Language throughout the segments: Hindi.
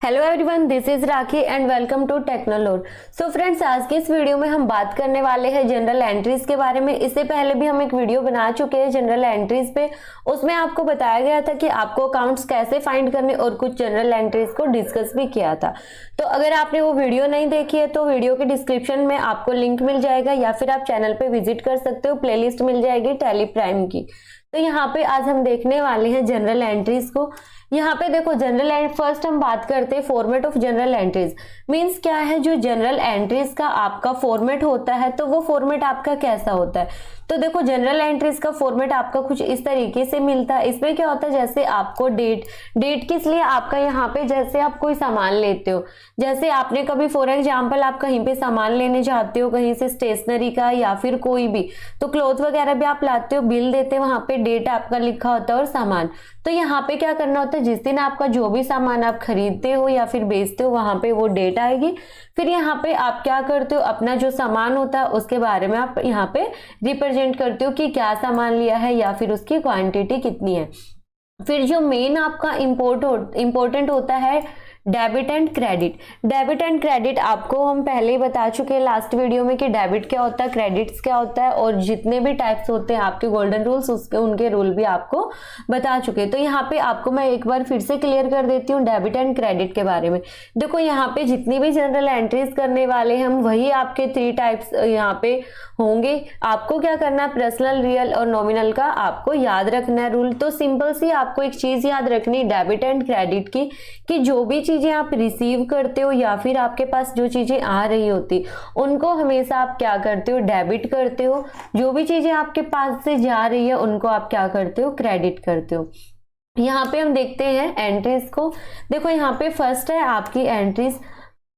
Hello everyone, this is Rakhi and welcome to Technolog. So friends, आज के इस वीडियो में हम बात करने वाले हैं जनरल एंट्रीज के बारे में। इससे पहले भी हम एक वीडियो बना चुके हैं जनरल एंट्रीज पे। उसमें आपको बताया गया था कि आपको अकाउंट्स कैसे फाइंड करने और कुछ जनरल एंट्रीज को डिस्कस भी किया था। तो अगर आपने वो वीडियो नहीं देखी है तो वीडियो के डिस्क्रिप्शन में आपको लिंक मिल जाएगा या फिर आप चैनल पे विजिट कर सकते हो, प्लेलिस्ट मिल जाएगी टैली प्राइम की। तो यहाँ पे आज हम देखने वाले हैं जनरल एंट्रीज को। यहाँ पे देखो जनरल एंड फर्स्ट हम बात करते हैं format of general entries. Means क्या है, जो जनरल एंट्रीज का आपका फॉर्मेट होता है तो वो फॉर्मेट आपका कैसा होता है। तो देखो जनरल एंट्रीज का फॉर्मेट आपका कुछ इस तरीके से मिलता है। इसमें क्या होता है, जैसे आपको डेट किस लिए आपका यहाँ पे, जैसे आप कोई सामान लेते हो, जैसे आपने कभी फॉर एग्जाम्पल आप कहीं पे सामान लेने जाते हो, कहीं से स्टेशनरी का या फिर कोई भी, तो क्लॉथ वगैरह भी आप लाते हो, बिल देते हो, वहां पे डेट आपका लिखा होता है और सामान। तो यहाँ पे क्या करना होता है, जिस दिन आपका जो भी सामान आप खरीदते हो या फिर बेचते हो वहां पे वो डेट आएगी। फिर यहाँ पे आप क्या करते हो, अपना जो सामान होता है उसके बारे में आप यहाँ पे रिप्रेजेंट करते हो कि क्या सामान लिया है या फिर उसकी क्वांटिटी कितनी है। फिर जो मेन आपका इम्पोर्टेंट होता है debit and credit. Debit and credit आपको हम पहले ही बता चुके हैं लास्ट वीडियो में कि डेबिट क्या होता है, क्रेडिट्स क्या होता है, और जितने भी टाइप्स होते हैं आपके गोल्डन रूल्स उसके उनके रूल भी आपको बता चुके हैं। तो यहाँ पे आपको मैं एक बार फिर से क्लियर कर देती हूँ डेबिट एंड क्रेडिट के बारे में। देखो यहाँ पे जितनी भी जनरल एंट्रीज करने वाले हम वही आपके 3 टाइप्स यहाँ पे होंगे। आपको क्या करना है, पर्सनल, रियल और नॉमिनल का आपको याद रखना है रूल। तो सिंपल सी आपको एक चीज याद रखनी डेबिट एंड क्रेडिट की, कि जो भी चीजें आप रिसीव करते हो या फिर आपके पास जो चीजें आ रही होती उनको हमेशा आप क्या करते हो, डेबिट करते हो। जो भी चीजें आपके पास से जा रही है उनको आप क्या करते हो, क्रेडिट करते हो। यहाँ पे हम देखते हैं एंट्रीज को। देखो यहाँ पे फर्स्ट है आपकी entries,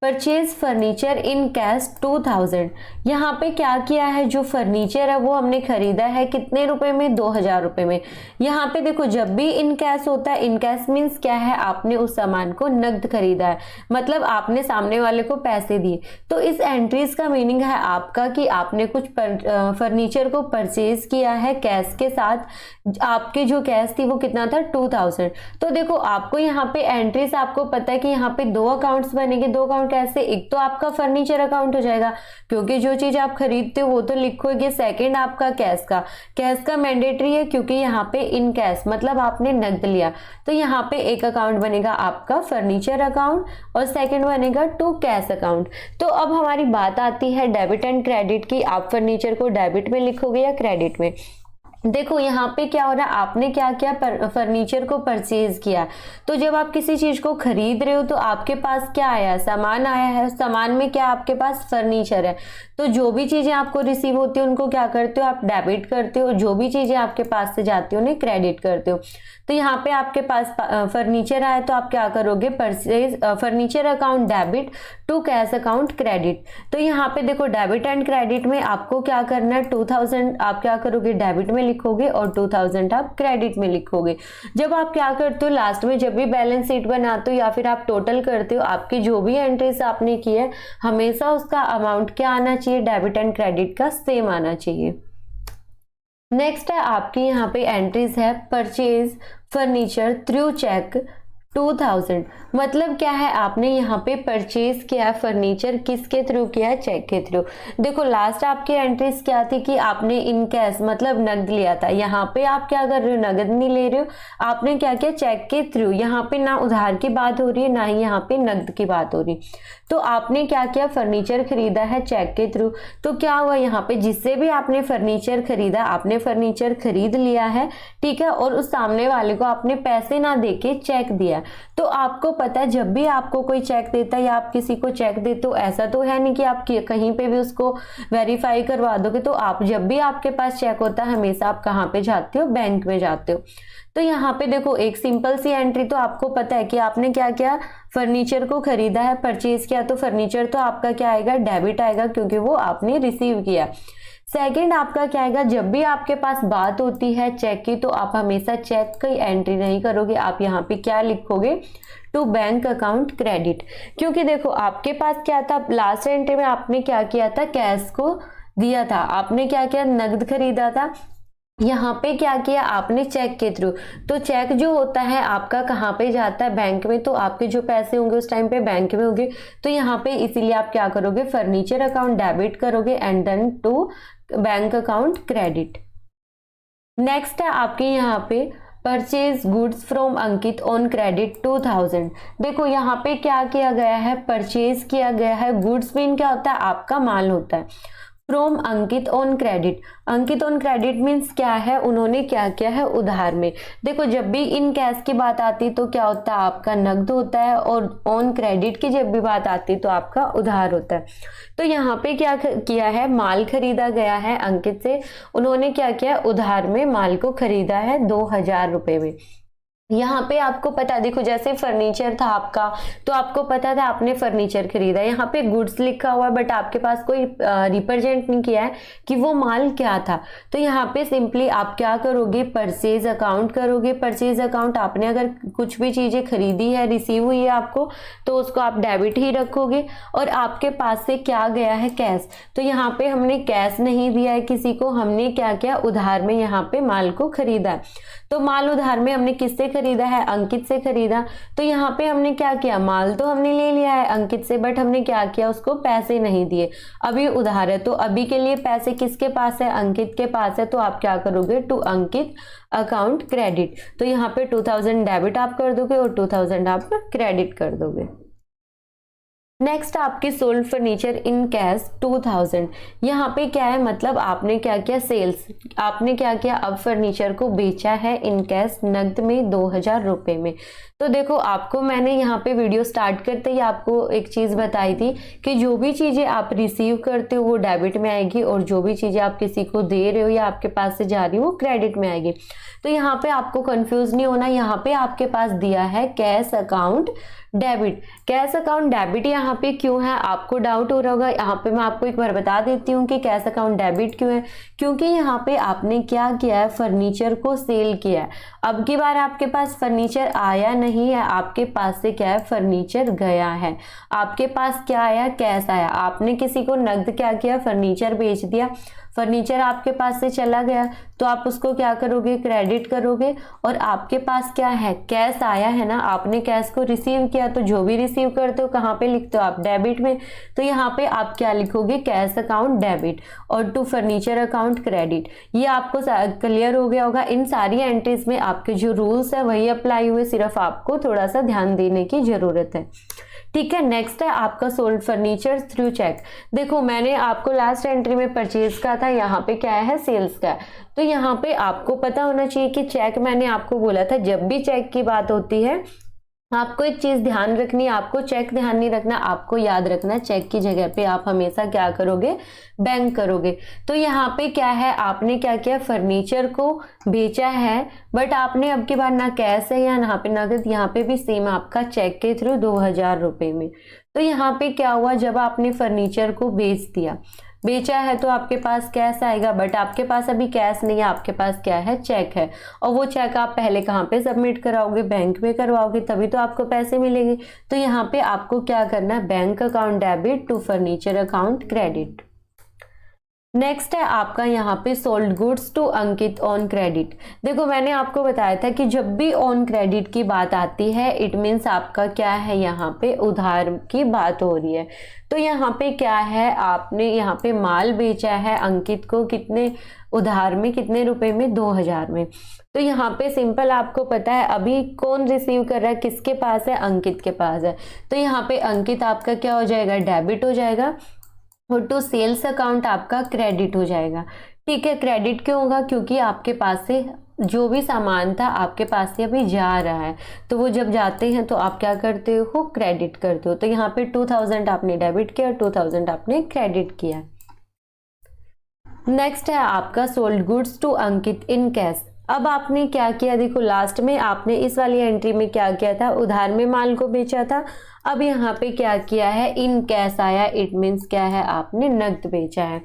purchase furniture in cash 2000। यहाँ पे क्या किया है, जो फर्नीचर है वो हमने खरीदा है कितने रुपए में, 2000 रुपए में। यहाँ पे देखो जब भी इन कैश होता है, इन कैश मीन्स क्या है, आपने उस सामान को नकद खरीदा है, मतलब आपने सामने वाले को पैसे दिए। तो इस एंट्रीज का मीनिंग है आपका कि आपने कुछ फर्नीचर को परचेज किया है कैश के साथ। आपकी जो कैश थी वो कितना था, 2000। तो देखो आपको यहाँ पे एंट्रीज, आपको पता है कि यहाँ पे 2 अकाउंट्स बनेंगे। 2 अकाउंट कैसे, एक तो आपका फर्नीचर अकाउंट हो जाएगा क्योंकि जो चीज आप खरीदते हो वो तो लिखोगे। सेकंड आपका कैश का मैंडेटरी है क्योंकि यहाँ पे इन कैश मतलब आपने नकद लिया। तो यहाँ पे एक अकाउंट बनेगा आपका फर्नीचर अकाउंट और सेकंड बनेगा टू कैश अकाउंट। तो अब हमारी बात आती है डेबिट एंड क्रेडिट की। आप फर्नीचर को डेबिट में लिखोगे या क्रेडिट में। देखो यहाँ पे क्या हो रहा है, आपने क्या किया, फर्नीचर को परचेज किया। तो जब आप किसी चीज को खरीद रहे हो तो आपके पास क्या आया, सामान आया है। सामान में क्या आपके पास, फर्नीचर है। तो जो भी चीजें आपको रिसीव होती है उनको क्या करते हो, आप डेबिट करते हो। जो भी चीजें आपके पास से जाती हो उन्हें क्रेडिट करते हो। तो यहाँ पे आपके पास फर्नीचर आया तो आप क्या करोगे, purchase furniture account debit to cash account credit. तो यहाँ पे देखो डेबिट एंड क्रेडिट में आपको क्या करना है, 2000 आप क्या करोगे, डेबिट में लिखोगे और 2000 आप क्रेडिट में लिखोगे। जब आप क्या करते हो, लास्ट में जब भी बैलेंस शीट बनाते हो या फिर आप टोटल करते हो, आपकी जो भी एंट्रीज आपने की है हमेशा उसका अमाउंट क्या आना चाहिए, डेबिट एंड क्रेडिट का सेम आना चाहिए। नेक्स्ट है आपकी यहाँ पे एंट्रीज है, परचेज फर्नीचर थ्रू चेक 2000। मतलब क्या है, आपने यहाँ पे परचेज किया फर्नीचर किसके थ्रू किया है, चेक के थ्रू। देखो लास्ट आपकी एंट्रीज क्या थी कि आपने इन कैश मतलब नकद लिया था। यहाँ पे आप क्या कर रहे हो, नकद नहीं ले रहे हो, आपने क्या किया, चेक के थ्रू। यहाँ पे ना उधार की बात हो रही है ना ही यहाँ पे नकद की बात हो रही। तो आपने क्या किया, फर्नीचर खरीदा है चेक के थ्रू। तो क्या हुआ, यहाँ पे जिससे भी आपने फर्नीचर खरीदा, आपने फर्नीचर खरीद लिया है, ठीक है, और उस सामने वाले को आपने पैसे ना देके चेक दिया। तो आपको पता है जब भी आपको कोई चेक देता है या आप किसी को चेक देते हो, ऐसा तो है नहीं कि आप कहीं पे भी उसको वेरीफाई करवा दोगे। तो आप जब भी आपके पास चेक होता है हमेशा आप कहाँ पे जाते हो, बैंक में जाते हो। तो यहाँ पे देखो एक सिंपल सी एंट्री, तो आपको पता है कि आपने क्या किया, फर्नीचर को खरीदा है, परचेज किया, तो फर्नीचर तो आपका क्या आएगा, डेबिट आएगा क्योंकि वो आपने रिसीव किया। सेकंड आपका क्या आएगा, जब भी आपके पास बात होती है चेक की तो आप हमेशा चेक की एंट्री नहीं करोगे, आप यहाँ पे क्या लिखोगे, टू बैंक अकाउंट क्रेडिट। क्योंकि देखो आपके पास क्या था, लास्ट एंट्री में आपने क्या किया था, कैश को दिया था, आपने क्या किया, नगद खरीदा था। यहाँ पे क्या किया आपने, चेक के थ्रू। तो चेक जो होता है आपका कहाँ पे जाता है, बैंक में, तो आपके जो पैसे होंगे उस टाइम पे बैंक में होंगे। तो यहाँ पे इसीलिए आप क्या करोगे, फर्नीचर अकाउंट डेबिट करोगे and then to bank account credit. Next है आपके यहाँ पे purchase goods from Ankit on credit 2000। देखो यहाँ पे क्या किया गया है, परचेज किया गया है। गुड्स मीन क्या होता है, आपका माल होता है। From Ankit on credit, Ankit on credit means क्या है, उन्होंने क्या किया है, उधार में। देखो जब भी इन कैश की बात आती तो क्या होता है, आपका नकद होता है, और ऑन क्रेडिट की जब भी बात आती तो आपका उधार होता है। तो यहाँ पे क्या किया है, माल खरीदा गया है अंकित से, उन्होंने क्या किया, उधार में माल को खरीदा है 2000 रुपए में। यहाँ पे आपको पता, देखो जैसे फर्नीचर था आपका, तो आपको पता था आपने फर्नीचर खरीदा, यहाँ पे गुड्स लिखा हुआ है बट आपके पास कोई रिप्रेजेंट नहीं किया है कि वो माल क्या था। तो यहाँ पे सिंपली आप क्या करोगे, परचेज अकाउंट करोगे। परचेज अकाउंट, आपने अगर कुछ भी चीजें खरीदी है, रिसीव हुई है आपको, तो उसको आप डेबिट ही रखोगे। और आपके पास से क्या गया है, कैश। तो यहाँ पे हमने कैश नहीं दिया है किसी को, हमने क्या किया, उधार में यहाँ पे माल को खरीदा है। तो माल उधार में हमने किससे खरीदा है, अंकित से खरीदा। तो यहाँ पे हमने क्या किया, माल तो हमने ले लिया है अंकित से, बट हमने क्या किया, उसको पैसे नहीं दिए, अभी उधार है। तो अभी के लिए पैसे किसके पास है, अंकित के पास है। तो आप क्या करोगे, टू अंकित अकाउंट क्रेडिट। तो यहाँ पे 2000 डेबिट आप कर दोगे और 2000 आप क्रेडिट कर दोगे। नेक्स्ट आपकी सोल्ड फर्नीचर इन कैश 2000। यहाँ पे क्या है, मतलब आपने क्या किया, सेल्स, आपने क्या किया, अब फर्नीचर को बेचा है इन कैश, नकद में 2000 रुपए में। तो देखो आपको मैंने यहाँ पे वीडियो स्टार्ट करते ही आपको एक चीज बताई थी कि जो भी चीजें आप रिसीव करते हो वो डेबिट में आएगी, और जो भी चीजें आप किसी को दे रहे हो या आपके पास से जा रही हो वो क्रेडिट में आएगी। तो यहाँ पे आपको कंफ्यूज नहीं होना, यहाँ पे आपके पास दिया है cash account debit. Cash account debit यहाँ पे क्यों है, आपको डाउट हो रहा होगा। यहाँ पे मैं आपको एक बार बता देती हूँ कि कैश अकाउंट डेबिट क्यों है। क्योंकि यहाँ पे आपने क्या किया है, फर्नीचर को सेल किया है। अब की बार आपके पास फर्नीचर आया नहीं है, आपके पास से क्या है, फर्नीचर गया है। आपके पास क्या आया, कैश आया। आपने किसी को नकद क्या किया, फर्नीचर बेच दिया, फर्नीचर आपके पास से चला गया, तो आप उसको क्या करोगे, क्रेडिट करोगे। और आपके पास क्या है, कैश आया है ना, आपने कैश को रिसीव किया। तो जो भी रिसीव करते हो कहाँ पे लिखते हो आप, डेबिट में। तो यहाँ पे आप क्या लिखोगे, कैश अकाउंट डेबिट और टू फर्नीचर अकाउंट क्रेडिट। ये आपको क्लियर हो गया होगा। इन सारी एंट्रीज में आपके जो रूल्स है वही अप्लाई हुए, सिर्फ आपको थोड़ा सा ध्यान देने की जरूरत है, ठीक है। नेक्स्ट है आपका सोल्ड फर्नीचर थ्रू चेक। देखो मैंने आपको लास्ट एंट्री में परचेज का था, यहाँ पे क्या है, सेल्स का। तो यहाँ पे आपको पता होना चाहिए कि चेक, मैंने आपको बोला था जब भी चेक की बात होती है आपको एक चीज ध्यान रखनी है, आपको चेक ध्यान नहीं रखना, आपको याद रखना चेक की जगह पे आप हमेशा क्या करोगे, बैंक करोगे। तो यहाँ पे क्या है, आपने क्या किया, फर्नीचर को बेचा है, बट आपने अब की बार ना कैश है या यहाँ पे नगद, यहाँ पे भी सेम आपका चेक के थ्रू 2000 रुपए में। तो यहाँ पे क्या हुआ, जब आपने फर्नीचर को बेच दिया, बेचा है, तो आपके पास कैश आएगा, बट आपके पास अभी कैश नहीं है, आपके पास क्या है, चेक है। और वो चेक आप पहले कहाँ पे सबमिट कराओगे, बैंक में करवाओगे, तभी तो आपको पैसे मिलेंगे। तो यहाँ पे आपको क्या करना है, bank account debit to furniture account credit. Next है आपका यहाँ पे sold goods to Ankit on credit. देखो मैंने आपको बताया था कि जब भी ऑन क्रेडिट की बात आती है इट मीन्स आपका क्या है, यहाँ पे उधार की बात हो रही है। तो यहाँ पे क्या है, आपने यहाँ पे माल बेचा है अंकित को, कितने उधार में, कितने रुपए में, 2000 में। तो यहाँ पे सिंपल आपको पता है अभी कौन रिसीव कर रहा है, किसके पास है, अंकित के पास है। तो यहाँ पे अंकित आपका क्या हो जाएगा, डेबिट हो जाएगा, और टू सेल्स अकाउंट आपका क्रेडिट हो जाएगा, ठीक है। क्रेडिट क्यों होगा, क्योंकि आपके पास से जो भी सामान था आपके पास से अभी जा रहा है, तो वो जब जाते हैं तो आप क्या करते हो, क्रेडिट करते हो। तो यहाँ पे 2000 आपने डेबिट किया, 2000 आपने क्रेडिट किया। नेक्स्ट है आपका sold goods to Ankit in cash. अब आपने क्या किया, देखो लास्ट में आपने इस वाली एंट्री में क्या किया था, उधार में माल को बेचा था। अब यहाँ पे क्या किया है, इन कैश आया, इट मीन्स क्या है, आपने नकद बेचा है।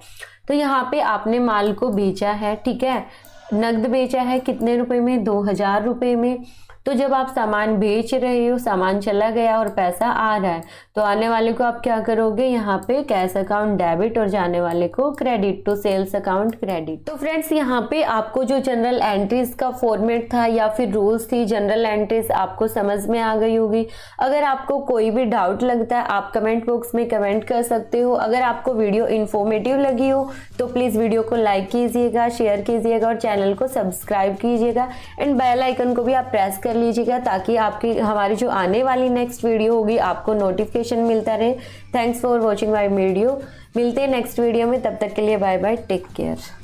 तो यहाँ पे आपने माल को बेचा है, ठीक है, नकद बेचा है, कितने रुपए में, 2000 रुपए में। तो जब आप सामान बेच रहे हो, सामान चला गया और पैसा आ रहा है, तो आने वाले को आप क्या करोगे, यहाँ पे कैश अकाउंट डेबिट और जाने वाले को credit, to sales account credit. तो फ्रेंड्स यहाँ पे आपको जो जनरल एंट्रीज का फॉर्मेट था या फिर रूल्स थी जनरल एंट्रीज आपको समझ में आ गई होगी। अगर आपको कोई भी डाउट लगता है आप कमेंट बॉक्स में कमेंट कर सकते हो। अगर आपको वीडियो इन्फॉर्मेटिव लगी हो तो प्लीज वीडियो को लाइक कीजिएगा, शेयर कीजिएगा और चैनल को सब्सक्राइब कीजिएगा एंड बेल आइकन को भी आप प्रेस कर लीजिएगा ताकि आपकी हमारी जो आने वाली नेक्स्ट वीडियो होगी आपको नोटिफिकेशन मिलता रहे। Thanks for watching my video. मिलते हैं नेक्स्ट वीडियो में, तब तक के लिए बाय बाय, टेक केयर।